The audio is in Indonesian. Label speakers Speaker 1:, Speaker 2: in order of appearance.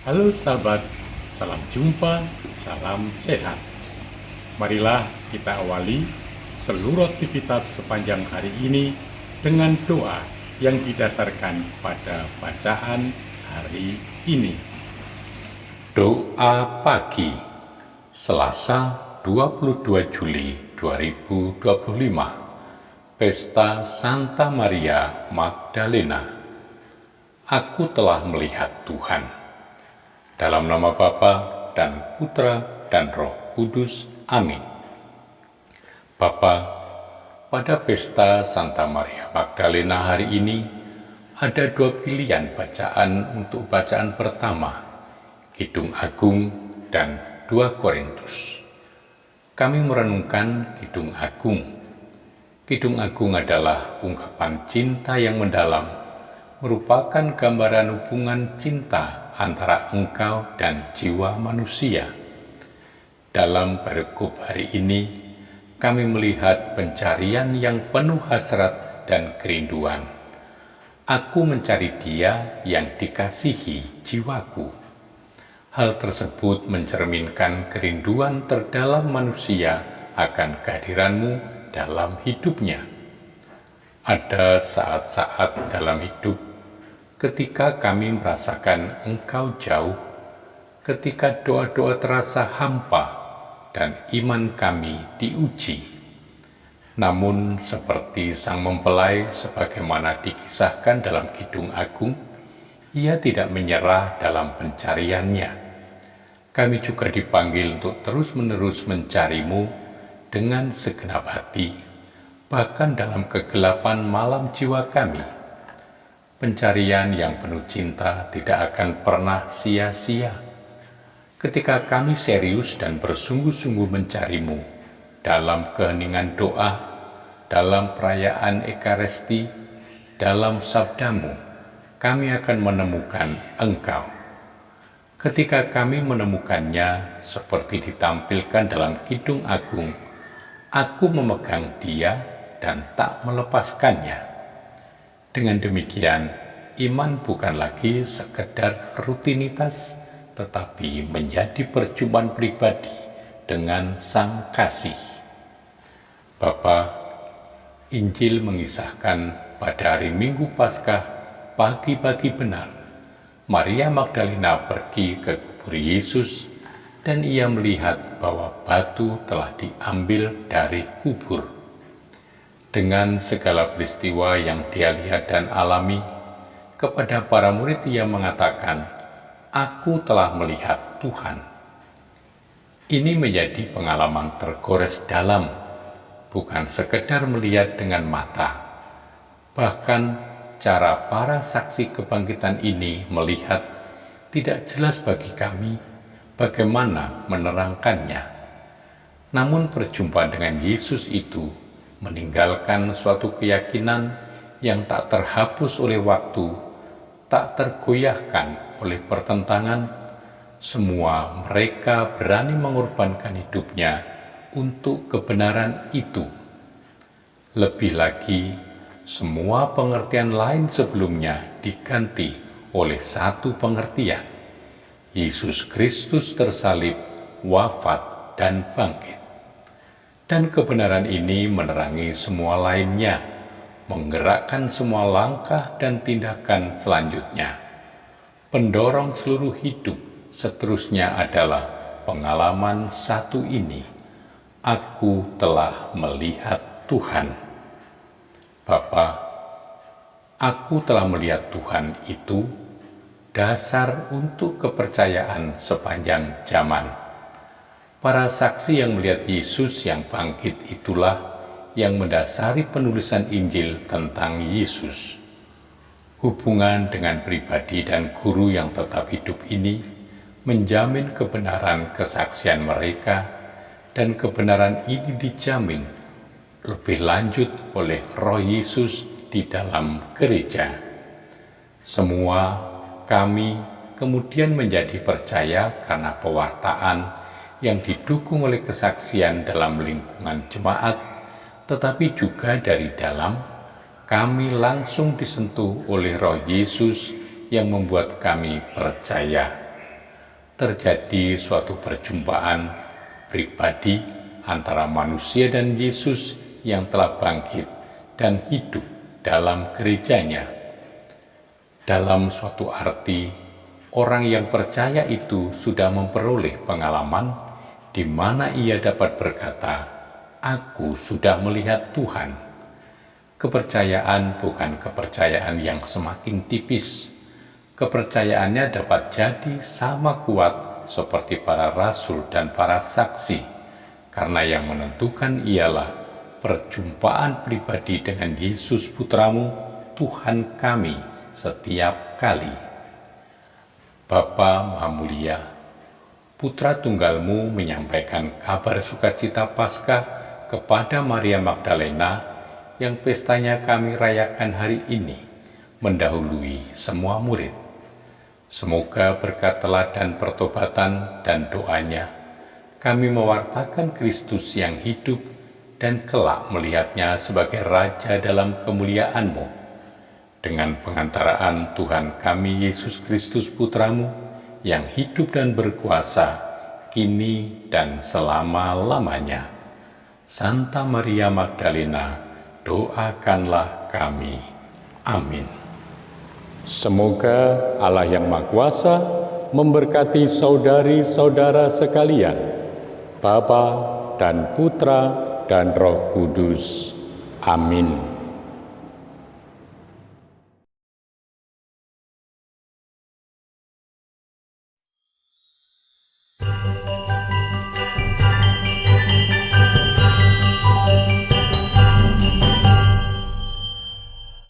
Speaker 1: Halo sahabat, salam jumpa, salam sehat. Marilah kita awali seluruh aktivitas sepanjang hari ini dengan doa yang didasarkan pada bacaan hari ini. Doa pagi, Selasa 22 Juli 2025, Pesta Santa Maria Magdalena. Aku telah melihat Tuhan. Dalam nama Bapa dan Putra dan Roh Kudus. Amin. Bapa, pada pesta Santa Maria Magdalena hari ini ada dua pilihan bacaan untuk bacaan pertama, Kidung Agung dan 2 Korintus. Kami merenungkan Kidung Agung. Kidung Agung adalah ungkapan cinta yang mendalam, merupakan gambaran hubungan cinta antara engkau dan jiwa manusia. Dalam perikop hari ini, kami melihat pencarian yang penuh hasrat dan kerinduan. Aku mencari Dia yang dikasihi jiwaku. Hal tersebut mencerminkan kerinduan terdalam manusia akan kehadiranmu dalam hidupnya. Ada saat-saat dalam hidup ketika kami merasakan Engkau jauh, ketika doa-doa terasa hampa dan iman kami diuji. Namun seperti sang mempelai sebagaimana dikisahkan dalam Kidung Agung, ia tidak menyerah dalam pencariannya. Kami juga dipanggil untuk terus-menerus mencarimu dengan segenap hati, bahkan dalam kegelapan malam jiwa kami. Pencarian yang penuh cinta tidak akan pernah sia-sia. Ketika kami serius dan bersungguh-sungguh mencarimu dalam keheningan doa, dalam perayaan Ekaristi, dalam sabdamu, kami akan menemukan Engkau. Ketika kami menemukannya seperti ditampilkan dalam Kidung Agung, aku memegang Dia dan tak melepaskannya. Dengan demikian, iman bukan lagi sekedar rutinitas, tetapi menjadi perjumpaan pribadi dengan Sang Kasih. Bapa, Injil mengisahkan pada hari Minggu Paskah, pagi-pagi benar, Maria Magdalena pergi ke kubur Yesus dan ia melihat bahwa batu telah diambil dari kubur. Dengan segala peristiwa yang dia lihat dan alami, kepada para murid ia mengatakan, "Aku telah melihat Tuhan." Ini menjadi pengalaman tergores dalam, bukan sekedar melihat dengan mata. Bahkan cara para saksi kebangkitan ini melihat tidak jelas bagi kami bagaimana menerangkannya. Namun perjumpaan dengan Yesus itu meninggalkan suatu keyakinan yang tak terhapus oleh waktu, tak tergoyahkan oleh pertentangan. Semua mereka berani mengorbankan hidupnya untuk kebenaran itu. Lebih lagi, semua pengertian lain sebelumnya diganti oleh satu pengertian: Yesus Kristus tersalib, wafat, dan bangkit. Dan kebenaran ini menerangi semua lainnya, menggerakkan semua langkah dan tindakan selanjutnya. Pendorong seluruh hidup seterusnya adalah pengalaman satu ini: aku telah melihat Tuhan. Bapa, aku telah melihat Tuhan itu dasar untuk kepercayaan sepanjang zaman. Para saksi yang melihat Yesus yang bangkit itulah yang mendasari penulisan Injil tentang Yesus. Hubungan dengan pribadi dan guru yang tetap hidup ini menjamin kebenaran kesaksian mereka, dan kebenaran ini dijamin lebih lanjut oleh Roh Yesus di dalam gereja. Semua kami kemudian menjadi percaya karena pewartaan yang didukung oleh kesaksian dalam lingkungan jemaat, tetapi juga dari dalam, kami langsung disentuh oleh Roh Yesus yang membuat kami percaya. terjadi suatu perjumpaan pribadi antara manusia dan Yesus yang telah bangkit dan hidup dalam gerejanya. Dalam suatu arti, orang yang percaya itu sudah memperoleh pengalaman di mana ia dapat berkata, "Aku sudah melihat Tuhan." Kepercayaan bukan kepercayaan yang semakin tipis. Kepercayaannya dapat jadi sama kuat seperti para rasul dan para saksi, karena yang menentukan ialah perjumpaan pribadi dengan Yesus Putramu, Tuhan kami, setiap kali. Bapa Maha Mulia, Putra Tunggalmu menyampaikan kabar sukacita Paskah kepada Maria Magdalena yang pestanya kami rayakan hari ini, mendahului semua murid. Semoga berkat teladan pertobatan dan doanya, kami mewartakan Kristus yang hidup dan kelak melihatnya sebagai Raja dalam kemuliaan-Mu. Dengan pengantaraan Tuhan kami Yesus Kristus Putramu, yang hidup dan berkuasa, kini dan selama-lamanya. Santa Maria Magdalena, doakanlah kami. Amin. Semoga Allah yang Maha Kuasa memberkati saudari-saudara sekalian, Bapa dan Putra dan Roh Kudus. Amin.